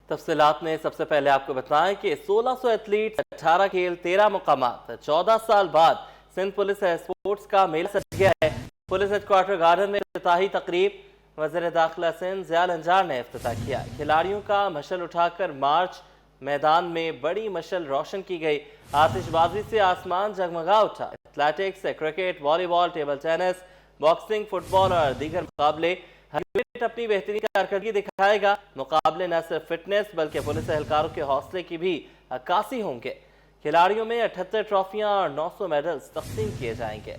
तफसीलात में सबसे पहले आपको बताएं कि 1600 एथलीट, 18 खेल, 13 मुकामात, 14 साल बाद सिंध पुलिस स्पोर्ट्स का मेला सज गया है। पुलिस हेडक्वार्टर गार्डन में इफ्तिताही तकरीब वज़ीर दाखिला सिंध ज़ियाल अंजार ने इफ्तिताह किया। खिलाड़ियों का मशल उठाकर मार्च, मैदान में बड़ी मशल रोशन की गई। आतिशबाजी से आसमान जगमगा उठा। Athletics, cricket, volleyball, table tennis, boxing, football और दीगर मुकाबले हर यूनिट अपनी बेहतरीन कारकर्दगी दिखाएगा। मुकाबले न सिर्फ फिटनेस बल्कि पुलिस एहलकारों के हौसले की भी अक्कासी होंगे। खिलाड़ियों में 78 ट्रॉफियां और 900 मेडल्स तकसीम किए जाएंगे।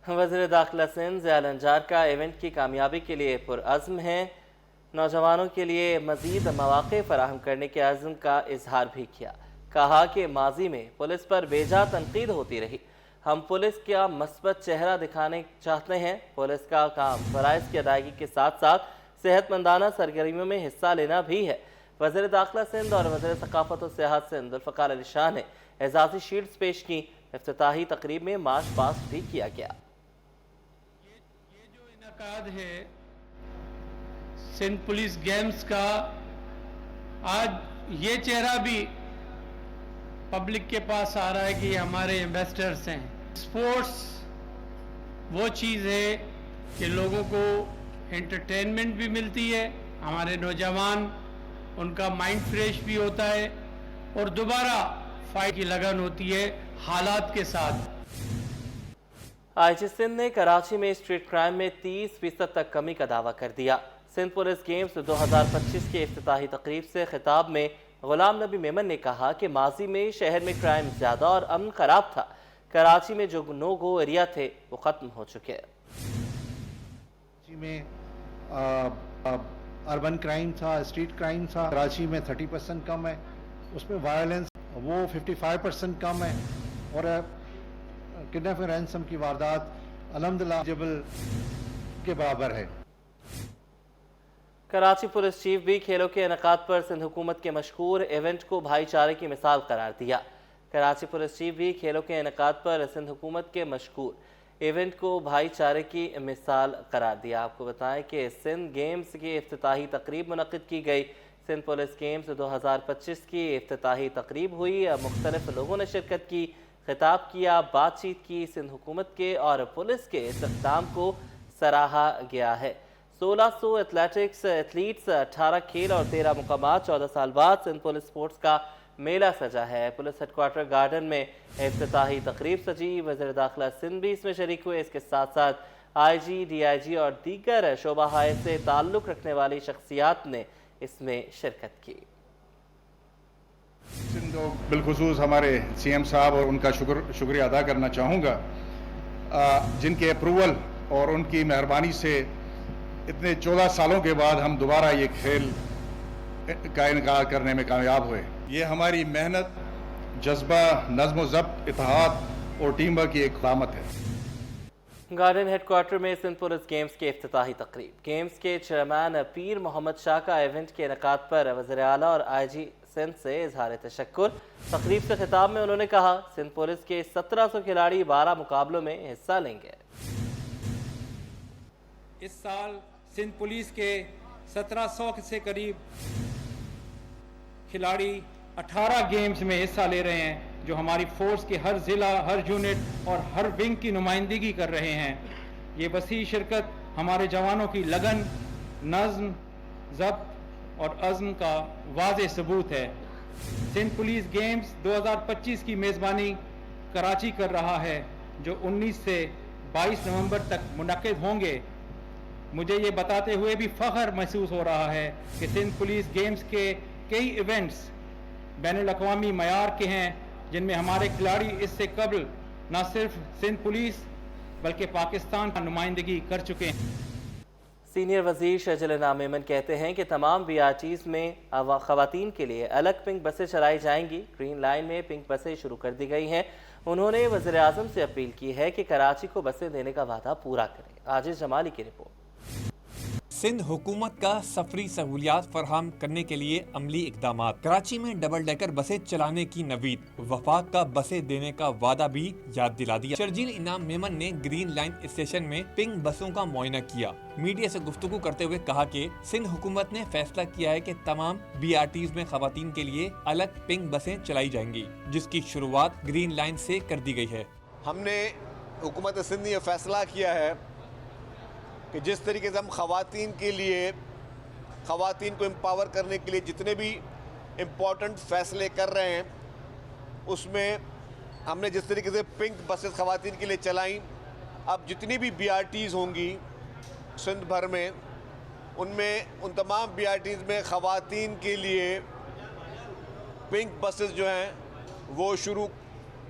वज़ीर दाखिला सिंध ज़ियाल अंजार का इवेंट की कामयाबी के लिए पुरअज़्म हैं। नौजवानों के लिए मज़ीद मौक़े फराहम करने के अज़्म का इजहार भी किया। कहा कि माजी में पुलिस पर बेजा तनकीद होती रही, हम पुलिस का मस्बत चेहरा दिखाने चाहते हैं। पुलिस का काम फ़राइज़ की अदायगी के साथ साथ सेहतमंदाना सरगर्मियों में हिस्सा लेना भी है। वज़ीर दाखिला सिंध और वज़ीर सकाफ़त और सियाहत सिंध ज़ुल्फ़िकार अली शाह ने एजाज़ी शील्ड्स पेश की। इफ्तिताही तकरीब में मार्च पास्ट भी किया गया। ये जो इनकाद है सिंध पुलिस गेम्स का, आज ये चेहरा भी पब्लिक के पास आ रहा है कि हमारे एम्बेसडर्स हैं। स्पोर्ट्स वो चीज़ है कि लोगों को एंटरटेनमेंट भी मिलती है, हमारे नौजवान उनका माइंड फ्रेश भी होता है और दोबारा फाइट की लगन होती है हालात के साथ। आईजी सिंध ने कराची में स्ट्रीट क्राइम में 30% तक कमी का दावा कर दिया। सिंध पुलिस गेम्स 2025 के इफ्तिताही तकरीब से खिताब में गुलाम नबी मेमन ने कहा कि माजी में शहर में क्राइम ज़्यादा और अमन खराब था। कराची में जो नो गो एरिया थे वो ख़त्म हो चुके हैं। कराची में अर्बन क्राइम था, स्ट्रीट क्राइम था। कराची में 30% कम है, उसमें वायलेंस वो 55% कम है और किडनैपिंग रैंसम की वारदात अल्हम्दुलिल्लाह जबल के बराबर है। कराची पुलिस चीफ भी खेलों के इनेकाद पर सिंध हुकूमत के मशहूर इवेंट को भाईचारे की मिसाल करार दिया। कराची पुलिस चीफ भी खेलों के इनेकाद पर सिंध हुकूमत के मशहूर इवेंट को भाईचारे की मिसाल करार दिया। आपको बताएं कि सिंध गेम्स की इफ्तिताही तकरीब मुनक़िद की गई। सिंध पुलिस गेम्स 2025 की इफ्तिताही तकरीब हुई। मुख्तलिफ लोगों ने शिरकत की, खिताब किया, बातचीत की। सिंध हुकूमत के और पुलिस के इस इक़दाम को सराहा गया है। 1600 एथलेटिक्स एथलीट्स, 18 खेल और 13 मुकामात, 14 साल बाद सिंध पुलिस स्पोर्ट्स का मेला सजा है। पुलिस हेडक्वार्टर गार्डन में इफ्तिताही तकरीब सजी। वज़ीर दाखिला सिंध भी इसमें शरीक हुए। इसके साथ साथ आईजी, डीआईजी और दीगर शोबाहाय से ताल्लुक़ रखने वाली शख्सियात ने इसमें शिरकत की। सिंध बिलखुसूस हमारे सीएम साहब और उनका शुक्रिया अदा करना चाहूँगा, जिनके अप्रूवल और उनकी मेहरबानी से इतने 14 सालों के बाद हम दोबारा ये खेल का इनकार करने में कामयाब हुए। ये हमारी मेहनत, जज्बा, नज़्म व ज़ब्त, इत्तेहाद और टीम वर्क की एक अलामत है। गार्डन हेडक्वार्टर में सिंध पुलिस गेम्स के इफ्तिताही तकरीब। गेम्स के चेयरमैन पीर मोहम्मद शाह का इवेंट के इनेकाद पर वज़ीर आला और आईजी सिंध से इजहार तशक्कुर। तकरीब से खिताब में उन्होंने कहा, सिंध पुलिस के 1700 खिलाड़ी 12 मुकाबलों में हिस्सा लेंगे। इस साल सिंध पुलिस के 1700 से करीब खिलाड़ी 18 गेम्स में हिस्सा ले रहे हैं, जो हमारी फोर्स के हर ज़िला, हर यूनिट और हर विंग की नुमाइंदगी कर रहे हैं। ये वसी शिरकत हमारे जवानों की लगन, नज़्म, ज़ब्त और अज़्म का वाज़ेह सबूत है। सिंध पुलिस गेम्स 2025 की मेज़बानी कराची कर रहा है, जो 19 से 22 नवंबर तक मुनक़िद होंगे। मुझे ये बताते हुए भी फ़ख्र महसूस हो रहा है कि सिंध पुलिस गेम्स के कई इवेंट्स बैनुल-अक़वामी मयार के हैं, जिनमें हमारे खिलाड़ी इससे कबल न सिर्फ सिंध पुलिस बल्कि पाकिस्तान का नुमाइंदगी कर चुके हैं। सीनियर वज़ीर शहजलाल मेमन कहते हैं कि तमाम बीआरटीज़ में ख़वातीन के लिए अलग पिंक बसें चलाई जाएंगी। ग्रीन लाइन में पिंक बसें शुरू कर दी गई हैं। उन्होंने वज़ीर आज़म से अपील की है कि कराची को बसें देने का वादा पूरा करें। आजिज़ जमाली की रिपोर्ट। सिंध हुकूमत का सफरी सहूलियात फराहम करने के लिए अमली इकदामात। कराची में डबल डेकर बसें चलाने की नवीद, वफाक का बसें देने का वादा भी याद दिला दिया। शर्जील इनाम मेमन ने ग्रीन लाइन स्टेशन में पिंक बसों का मुआयना किया। मीडिया से गुफ्तगू करते हुए कहा कि सिंध हुकूमत ने फैसला किया है कि तमाम BRTs में खवातीन के लिए अलग पिंक बसें चलाई जाएंगी, जिसकी शुरुआत ग्रीन लाइन से कर दी गई है। हमने हुकूमत सिंध ने यह फैसला किया है कि जिस तरीके से हम ख़वातीन के लिए, ख़वातीन को एम्पावर करने के लिए जितने भी इम्पोर्टेंट फ़ैसले कर रहे हैं, उसमें हमने जिस तरीके से पिंक बसेस ख़वातीन के लिए चलाई, अब जितनी भी BRTs होंगी सिंध भर में, उनमें उन तमाम BRTs में ख़वातीन के लिए पिंक बसेस जो हैं वो शुरू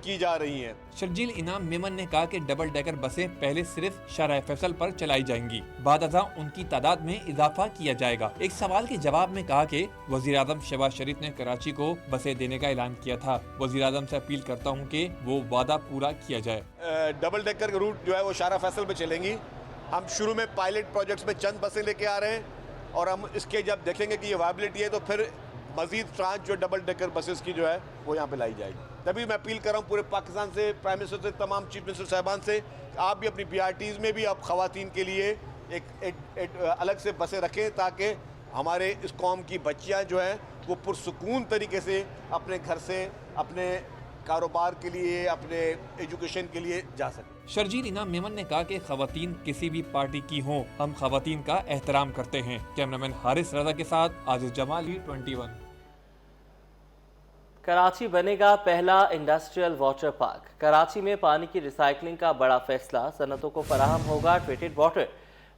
की जा रही हैं। शर्जील इनाम मेमन ने कहा कि डबल डेकर बसें पहले सिर्फ शाहराह फैसल पर चलाई जाएंगी, बाद अज़ा उनकी तादाद में इजाफा किया जाएगा। एक सवाल के जवाब में कहा कि वज़ीर आज़म शहबाज शरीफ ने कराची को बसें देने का ऐलान किया था। वज़ीर आज़म से अपील करता हूँ कि वो वादा पूरा किया जाए। डबल डेकर का रूट जो है वो शाहराह फैसल पे चलेंगी। हम शुरू में पायलट प्रोजेक्ट्स में चंद बसें लेके आ रहे हैं, और हम इसके जब देखेंगे कि ये वायबिलिटी है तो फिर मज़ीद ट्रांच जो डबल डेकर बसेस की जो है वो यहाँ पे लाई जाएगी। तभी मैं अपील कर रहा हूँ पूरे पाकिस्तान से, प्राइम मिनिस्टर से, तमाम चीफ मिनिस्टर साहबान से, आप भी अपनी BRTs में भी आप ख़वातीन के लिए एक अलग से बसें रखें, ताकि हमारे इस कौम की बच्चियाँ जो हैं वो पुरसुकून तरीके से अपने घर से अपने कारोबार के लिए, अपने एजुकेशन के लिए जा सकें। शर्जील इनाम मेमन ने कहा कि ख़वातीन किसी भी पार्टी की हों, हम ख़वातीन का एहतराम करते हैं। कैमरामैन हारिस रजा के साथ आजिज़ जमाली, 21। कराची बनेगा पहला इंडस्ट्रियल वाटर पार्क। कराची में पानी की रिसाइकलिंग का बड़ा फैसला, सनतों को फराहम होगा ट्रीटेड वाटर।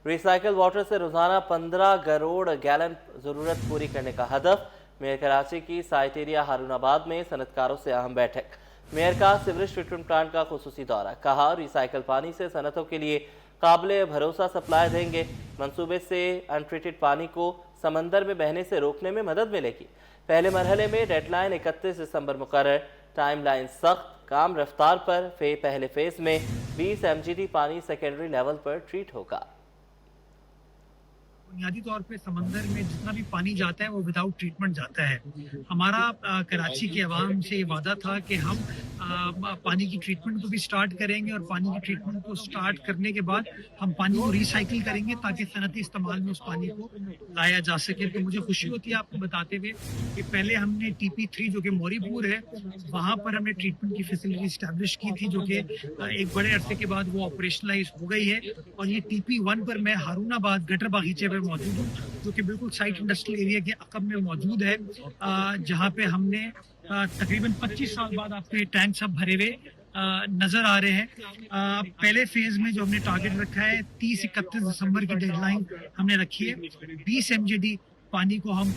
रिसाइकल वाटर से रोजाना 15 करोड़ गैलन ज़रूरत पूरी करने का हदफ। मेयर कराची की साइटेरिया हारूनाबाद में सनतकारों से अहम बैठक। मेयर का सीवरेज ट्रीटमेंट प्लांट का खुसूसी दौरा, कहा रिसाइकल पानी से सनतों के लिए काबिल भरोसा सप्लाई देंगे। मंसूबे से अनट्रीटेड पानी को समंदर में बहने से रोकने में मदद मिलेगी। पहले मरहले में डेडलाइन 31 दिसंबर मुकर्रर, टाइम लाइन सख्त, काम रफ्तार पर। पहले फेज में 20 MGD पानी सेकेंडरी लेवल पर ट्रीट होगा। बुनियादी तौर पे समंदर में जितना भी पानी जाता है वो विदाउट ट्रीटमेंट जाता है। हमारा कराची के अवाम से ये वादा था कि हम पानी की ट्रीटमेंट को भी स्टार्ट करेंगे, और पानी की ट्रीटमेंट को स्टार्ट करने के बाद हम पानी को रिसाइकिल करेंगे ताकि सनती इस्तेमाल में उस पानी को लाया जा सके। तो मुझे खुशी होती है आपको बताते हुए कि पहले हमने TP3 जो कि मोरीपुर है, वहाँ पर हमने ट्रीटमेंट की फैसिलिटी इस्टेब्लिश की थी, जो कि एक बड़े अरसे के बाद वो ऑपरेशनलाइज हो गई है। और ये TP1 पर मैं हारूनाबाद गटर बागीचे पर मौजूद हूँ, जो कि बिल्कुल साइट इंडस्ट्रियल एरिया के अकब में मौजूद है, जहाँ पे हमने तकरीबन 25 साल बाद आपके टैंक सब भरे हुए नजर आ रहे हैं। पहले फेज में जो हमने टारगेट रखा है 30-31 दिसंबर की डेडलाइन हमने रखी है। 20 MGD पानी को हम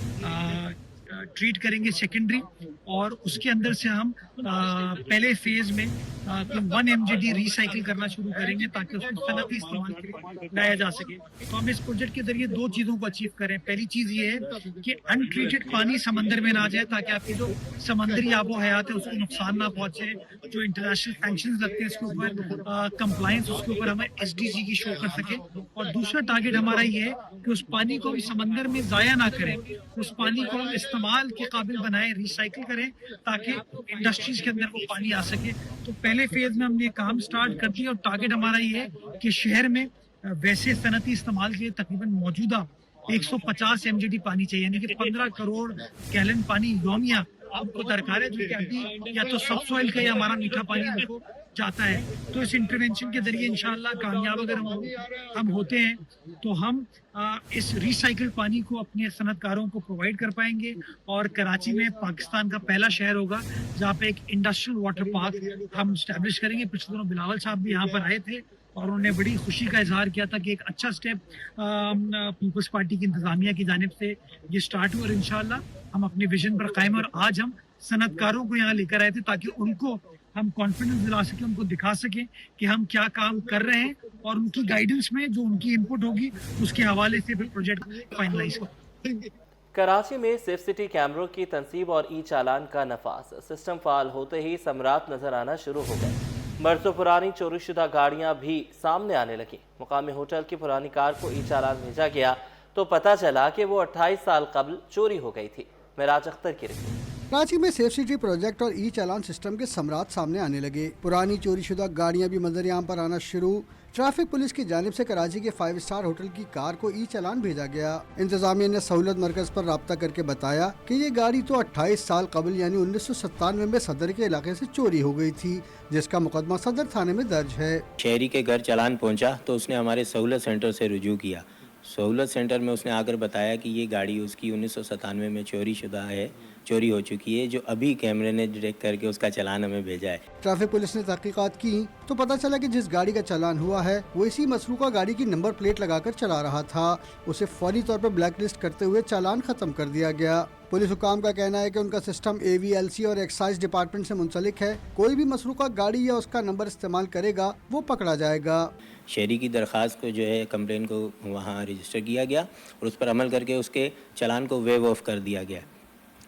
ट्रीट करेंगे सेकेंडरी, और उसके अंदर से हम पहले फेज में 1 MGD रिसाइकिल करना शुरू करेंगे ताकि उसको सनती इस्तेमाल के लिए लाया जा सके। तो हम इस प्रोजेक्ट के जरिए 2 चीज़ों को अचीव करें। पहली चीज़ ये है कि अनट्रीटेड पानी समंदर में ना जाए, ताकि आपकी जो समंदरी आबो हयात है उसको नुकसान ना पहुंचे। जो इंटरनेशनल सैंक्शंस लगते हैं इसके ऊपर कंप्लायंस, उसके ऊपर हमें SDG की शो कर सके। और दूसरा टारगेट हमारा ये है कि उस पानी को हम समंदर में ज़ाया ना करें, उस पानी को हम इस्तेमाल के काबिल बनाएं, रिसाइकिल करें, ताकि इंडस्ट्रीज के अंदर वो पानी आ सके। तो पहले फेज में हमने काम स्टार्ट कर दिया, और टारगेट हमारा ये है कि शहर में वैसे सनती इस्तेमाल के तकरीबन मौजूदा 150 MGD पानी चाहिए, यानी कि 15 करोड़ गैलन पानी योमिया आपको दरकार है, जो कि अभी या तो सब सॉइल का या हमारा मीठा पानी उनको जाता है। तो इस इंटरवेंशन के जरिए इंशाल्लाह कामयाब अगर हम होते हैं तो हम इस रिसाइकिल पानी को अपने सनतकारों को प्रोवाइड कर पाएंगे, और कराची में पाकिस्तान का पहला शहर होगा जहाँ पे एक इंडस्ट्रियल वाटर पार्क हम स्टैब्लिश करेंगे। पिछले दिनों बिलावल साहब भी यहाँ पर आए थे, और उन्होंने बड़ी खुशी का इजहार किया था कि एक अच्छा स्टेप पीपल्स पार्टी की इंतजामिया की जानिब से ये स्टार्ट हुआ, और इंशाल्लाह हम अपने विजन पर कायम हैं। और आज हम सनतकारों को यहाँ लेकर आए थे ताकि उनको हम कॉन्फिडेंस दिला सकें, उनको दिखा सकें कि हम क्या काम कर रहे हैं, और उनकी गाइडेंस में जो उनकी इनपुट होगी उसके हवाले से फिर प्रोजेक्ट फाइनलाइज हो। कराची में सेफ सिटी कैमरों की तनसीब और ई चालान का नफाज, सिस्टम फाल होते ही समरात नजर आना शुरू हो गए। बरसों पुरानी चोरी शुदा गाड़ियां भी सामने आने लगी। मुकामी होटल की पुरानी कार को ई चालान भेजा गया। तो पता चला कि वो 28 साल कबल चोरी हो गई थी। मेराज अख्तर की रिपोर्ट। कराची में सेफ सिटी प्रोजेक्ट और ई चालान सिस्टम के समरात सामने आने लगे। पुरानी चोरी शुदा गाड़ियां भी मंजर-ए-आम पर आना शुरू। ट्रैफिक पुलिस की जानिब से कराची के 5 स्टार होटल की कार को ई चालान भेजा गया। इंतजामिया ने सहूलत मरकज पर राब्ता करके बताया कि ये गाड़ी तो 28 साल कबल यानी 1997 में सदर के इलाके से चोरी हो गई थी, जिसका मुकदमा सदर थाने में दर्ज है। शहरी के घर चालान पहुंचा तो उसने हमारे सहूलत सेंटर से रुजू किया। सहूलत सेंटर में उसने आकर बताया कि ये गाड़ी उसकी 1997 में चोरी हो चुकी है, जो अभी कैमरे ने डिटेक्ट करके उसका चालान हमें भेजा है। ट्रैफिक पुलिस ने तहकीकात की तो पता चला कि जिस गाड़ी का चालान हुआ है वो इसी मसरूका गाड़ी की नंबर प्लेट लगाकर चला रहा था। उसे फौरी तौर पर ब्लैक लिस्ट करते हुए चालान खत्म कर दिया गया। पुलिस हुकाम का कहना है कि उनका सिस्टम AVLC और एक्साइज डिपार्टमेंट से मुंसलिक है। कोई भी मसरूका गाड़ी या उसका नंबर इस्तेमाल करेगा वो पकड़ा जाएगा। शहरी की दरख्वास्त को जो है कंप्लेन को वहाँ रजिस्टर किया गया और उस पर अमल करके उसके चालान को वेव ऑफ कर दिया गया।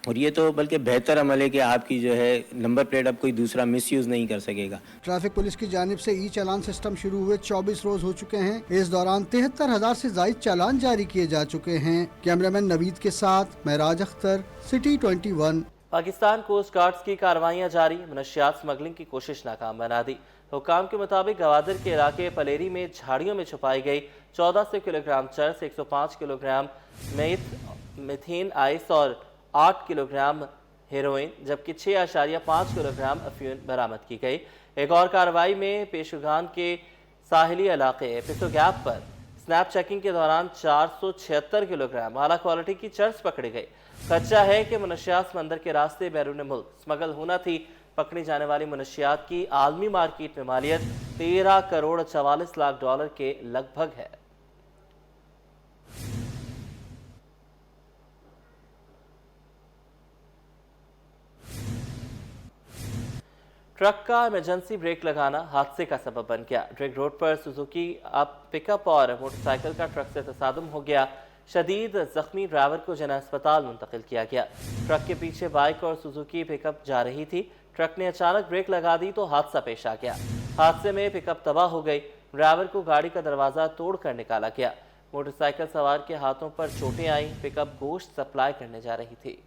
और ये तो बल्कि बेहतर अमल है कि आपकी जो है नंबर प्लेट अब कोई दूसरा मिसयूज नहीं कर सकेगा। ट्रैफिक पुलिस की जानिब से ई चालान सिस्टम शुरू हुए 24 रोज हो चुके हैं। इस दौरान 73,000 से ज्यादा चालान जारी किए जा चुके हैं। कैमरामैन नवीद के साथ Meraj Akhtar, city 21। Pakistan coast guards की कार्रवाइयां जारी। मनशियात स्मगलिंग की कोशिश नाकाम बना दी। हुकाम के मुताबिक गवादर के इलाके पलेरी में झाड़ियों में छुपाई गई 1400 किलोग्राम चरस, 105 किलोग्राम मिथेन आइस और 8 किलोग्राम हेरोइन जबकि 6.5 किलोग्राम अफ्यून बरामद की गई। एक और कार्रवाई में पेशुगान के साहिली इलाके पिसो गैप पर स्नैप चेकिंग के दौरान 476 किलोग्राम आला क्वालिटी की चर्स पकड़ी गई। खदशा है कि मनशियात समंदर के रास्ते बैरून मुल्क स्मगल होना थी। पकड़ी जाने वाली मनशियात की आलमी मार्केट में मालियत 13 करोड़ 44 लाख डॉलर के लगभग है। ट्रक का इमरजेंसी ब्रेक लगाना हादसे का सबब बन गया। ड्रैग रोड पर सुजुकी पिकअप और मोटरसाइकिल का ट्रक से तसादुम हो गया। शदीद जख्मी ड्राइवर को जना अस्पताल मुंतकिल किया गया। ट्रक के पीछे बाइक और सुजुकी पिकअप जा रही थी। ट्रक ने अचानक ब्रेक लगा दी तो हादसा पेश आ गया। हादसे में पिकअप तबाह हो गई। ड्राइवर को गाड़ी का दरवाजा तोड़कर निकाला गया। मोटरसाइकिल सवार के हाथों पर चोटें आईं। पिकअप गोश्त सप्लाई करने जा रही थी।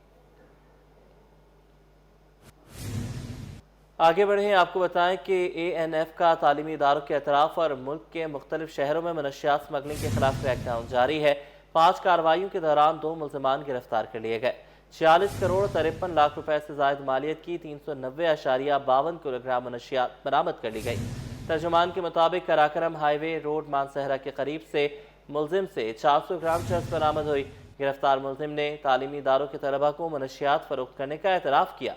आगे बढ़े, आपको बताएं कि ANF का तालीमी इदारों के अतराफ और मुल्क के मुख्तलिफ शहरों में मनशियात स्मगलिंग के खिलाफ क्रैकडाउन जारी है। 5 कार्रवाइयों के दौरान 2 मुल्ज़िमान गिरफ्तार कर लिए गए। 46 करोड़ 53 लाख रुपए से जायद मालियत की 390.52 किलोग्राम मनशियात बरामद कर ली गई। तर्जुमान के मुताबिक कराकरम हाईवे रोड मानसहरा के करीब से मुलजिम से 400 ग्राम चर्स बरामद हुई। गिरफ्तार मुलजिम ने तालीमी इदारों के तलबा को मनशियात फरोख्त करने का एतराफ़ किया।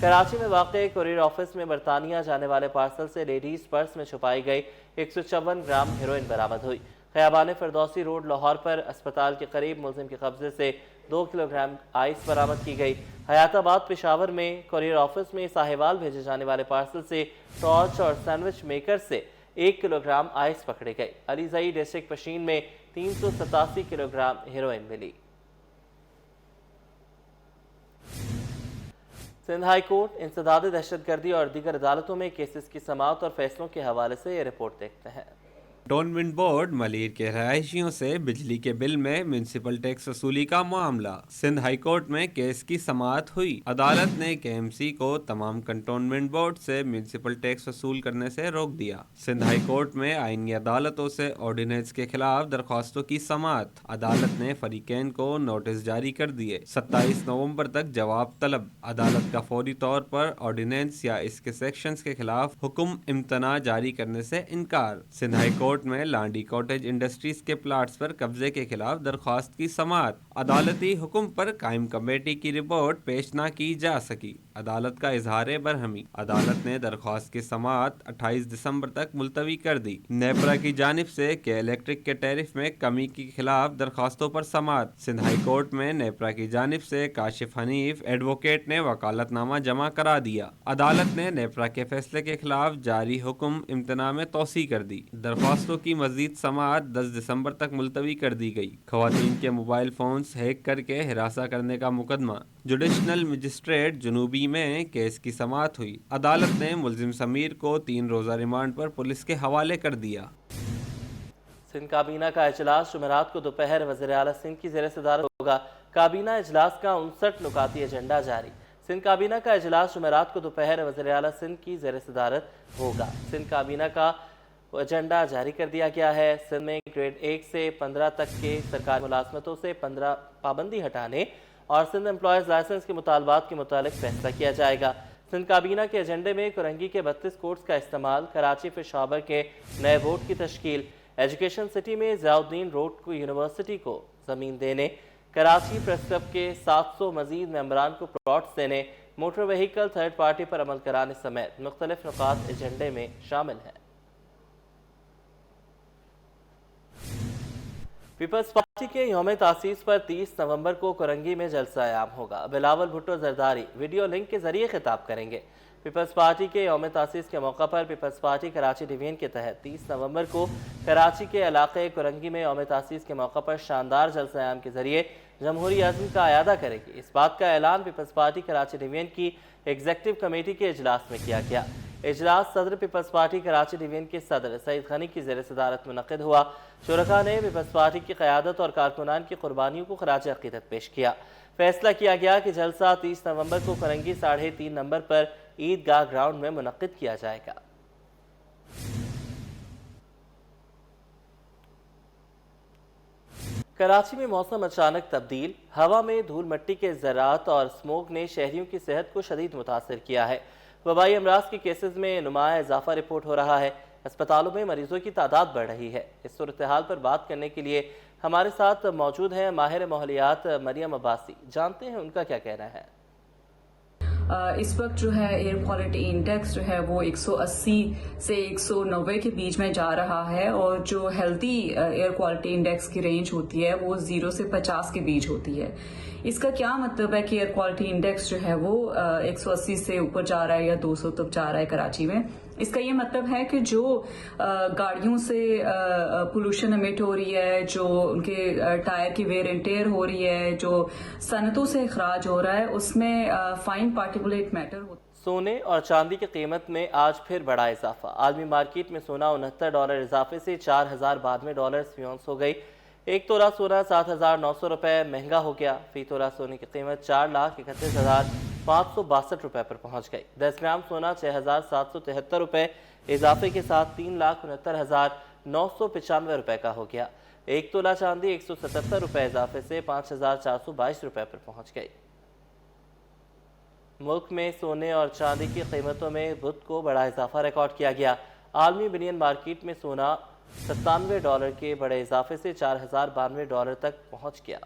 कराची में वाक़े कुरियर ऑफिस में बरतानिया जाने वाले पार्सल से लेडीज पर्स में छुपाई गई 154 ग्राम हेरोइन बरामद हुई। खयाबान फिरदौसी रोड लाहौर पर अस्पताल के करीब मुलजिम के कब्जे से 2 किलोग्राम आइस बरामद की गई। हयाताबाद पेशावर में कुरियर ऑफिस में साहिवाल भेजे जाने वाले पार्सल से टॉर्च और सैंडविच मेकर से 1 किलोग्राम आइस पकड़ी गई। अलीजई डिस्ट्रिक्ट पशीन में 387 किलोग्राम हेरोइन मिली। सिंध हाई कोर्ट इंसदाद दहशतगर्दी और दीगर अदालतों में केसेस की समाअत और फैसलों के हवाले से ये रिपोर्ट देखते हैं। कंटोनमेंट बोर्ड मलीर के रहायशियों से बिजली के बिल में म्यूनसिपल टैक्स वसूली का मामला। सिंध हाई कोर्ट में केस की समाअत हुई। अदालत ने KMC को तमाम कंटोनमेंट बोर्ड से म्यूनसिपल टैक्स वसूल करने से रोक दिया। सिंध हाई कोर्ट में आईनी अदालतों से ऑर्डिनेंस के खिलाफ दरख्वास्तों की समाअत। अदालत ने फरीकैन को नोटिस जारी कर दिए। 27 नवंबर तक जवाब तलब। अदालत का फौरी तौर पर ऑर्डिनेंस या इसके सेक्शंस के खिलाफ हुक्म इम्तना जारी करने से इनकार। सिंध हाई कोर्ट में लांडी कॉटेज इंडस्ट्रीज के प्लाट्स पर कब्जे के खिलाफ दरख्वास्त की समाअत। अदालती हुक्म पर कायम कमेटी की रिपोर्ट पेश न की जा सकी। अदालत का इजहार बरहमी। अदालत ने दरख्वास्त की समाअत 28 दिसंबर तक मुलतवी कर दी। नेपरा की जानिब से के इलेक्ट्रिक के टैरिफ में कमी के खिलाफ दरख्वास्तों पर समाअत। सिंध हाई कोर्ट में नेपरा की जानिब से काशिफ हनीफ एडवोकेट ने वकालतनामा जमा करा दिया। अदालत ने नेपरा के फैसले के खिलाफ जारी हुक्म इम्तना में तोसी कर दी। दरख्वास्तों की मजीद समाअत 10 दिसंबर तक मुलतवी कर दी गई। खवातीन के मोबाइल फोन्स हैक करके हिरासा करने का मुकदमा। जुडिशनल मजिस्ट्रेट जनूबी में केस की समाअत हुई। अदालत ने मुलजिम समीर को 3 रोज़ा रिमांड पर पुलिस के हवाले कर दिया। سندھ کابینہ کا اجلاس جمعرات کو دوپہر وزیر اعلیٰ سندھ کی زیر صدارت ہوگا۔ کابینہ اجلاس کا 59 نکاتی ایجنڈا جاری۔ سندھ کابینہ کا اجلاس جمعرات کو دوپہر وزیر اعلیٰ سندھ کی زیر صدارت ہوگا۔ سندھ کابینہ کا ایجنڈا جاری کر دیا گیا ہے۔ سندھ میں گریڈ 1 سے 15 تک کے سرکاری ملازمتوں سے 15 پابندی ہٹانے اور سندھ امپلائیز لائسنس کے مطالبات کے متعلق فیصلہ کیا جائے گا۔ سندھ کابینہ کے ایجنڈے میں کرنگی کے 32 کورٹس کا استعمال، کراچی فش ہاربر کے نئے بورڈ کی تشکیل، ایجوکیشن سٹی میں ضیاء الدین روڈ کو یونیورسٹی کو زمین دینے، کراچی پریس کلب کے 700 مزید ممبران کو پلاٹس دینے، موٹر وہیکل تھرڈ پارٹی پر عمل کرانے سمیت مختلف نکات ایجنڈے میں شامل ہیں۔ پیپلز پارٹی کے یوم تاسیس پر 30 نومبر کو کرنگی میں جلسہ عام ہوگا۔ بلاول بھٹو زرداری ویڈیو لنک کے ذریعے خطاب کریں گے۔ پیپلز پارٹی کے یوم تاسیس کے موقع پر پیپلز پارٹی کراچی ڈویژن کے تحت 30 نومبر کو کراچی کے علاقے کرنگی میں یوم تاسیس کے موقع پر شاندار جلسہ عام کے ذریعے جمہوری عزم کا اعادہ کرے گی۔ اس بات کا اعلان پیپلز پارٹی کراچی ڈویژن کی ایگزیکٹو کمیٹی کے اجلاس میں کیا گیا۔ اجلاس صدر پیپلز پارٹی کراچی ڈویژن کے صدر سعید غنی کی زیر صدارت منعقد ہوا۔ شرکاء نے پیپلز پارٹی کی قیادت اور کارکنان کی قربانیوں کو خراج عقیدت پیش کیا۔ فیصلہ کیا گیا کہ جلسہ 30 نومبر کو کرنگی 3.5 نمبر پر عیدگاہ گراؤنڈ میں منعقد کیا جائے گا۔ کراچی میں موسم اچانک تبدیل، ہوا میں دھول مٹی کے ذرات اور اسموگ نے شہریوں کی صحت کو شدید متاثر کیا ہے۔ وبائی امراض کے کیسز میں نمایاں اضافہ رپورٹ ہو رہا ہے۔ اسپتالوں میں مریضوں کی تعداد بڑھ رہی ہے۔ اس صورتحال پر بات کرنے کے لیے ہمارے ساتھ موجود ہیں ماہر ماحولیات مریم عباسی۔ جانتے ہیں ان کا کیا کہنا ہے۔ اس وقت جو ہے ایئر کوالٹی انڈیکس جو ہے وہ 180 سے 190 کے بیچ میں جا رہا ہے، اور جو ہیلتھی ایئر کوالٹی انڈیکس کی رینج ہوتی ہے وہ 0 سے 50 کے بیچ ہوتی ہے۔ اس کا کیا مطلب ہے کہ ایئر کوالٹی انڈیکس جو ہے وہ 180 سے اوپر جا رہا ہے یا 200 تک جا رہا ہے کراچی میں؟ اس کا یہ مطلب ہے کہ جو گاڑیوں سے پولوشن امیٹ ہو رہی ہے، جو ان کے ٹائر کی ویئر اینڈ ٹیئر ہو رہی ہے، جو صنعتوں سے اخراج ہو رہا ہے، اس میں فائن پارٹیکولیٹ میٹر ہوتا ہے۔ سونے اور چاندی کی قیمت میں آج پھر بڑا اضافہ۔ عالمی مارکیٹ میں سونا $69 اضافے سے $4092 فی اونس ہو گئی۔ ایک تولہ سونا 7,900 روپے مہنگا ہو گیا۔ فی تولہ سونے کی قیمت 4,31,562 روپے پر پہنچ گئی۔ 10 گرام سونا 6,773 روپے اضافے کے ساتھ 3,69,995 روپے کا ہو گیا۔ ایک تولہ چاندی 177 روپے اضافے سے 5,422 روپے پر پہنچ گئی۔ ملک میں سونے اور چاندی کی قیمتوں میں بدھ کو بڑا اضافہ ریکارڈ کیا گیا۔ عالمی بنین مارکیٹ میں سونا $97 کے بڑے اضافے سے $4,092 تک پہنچ گیا۔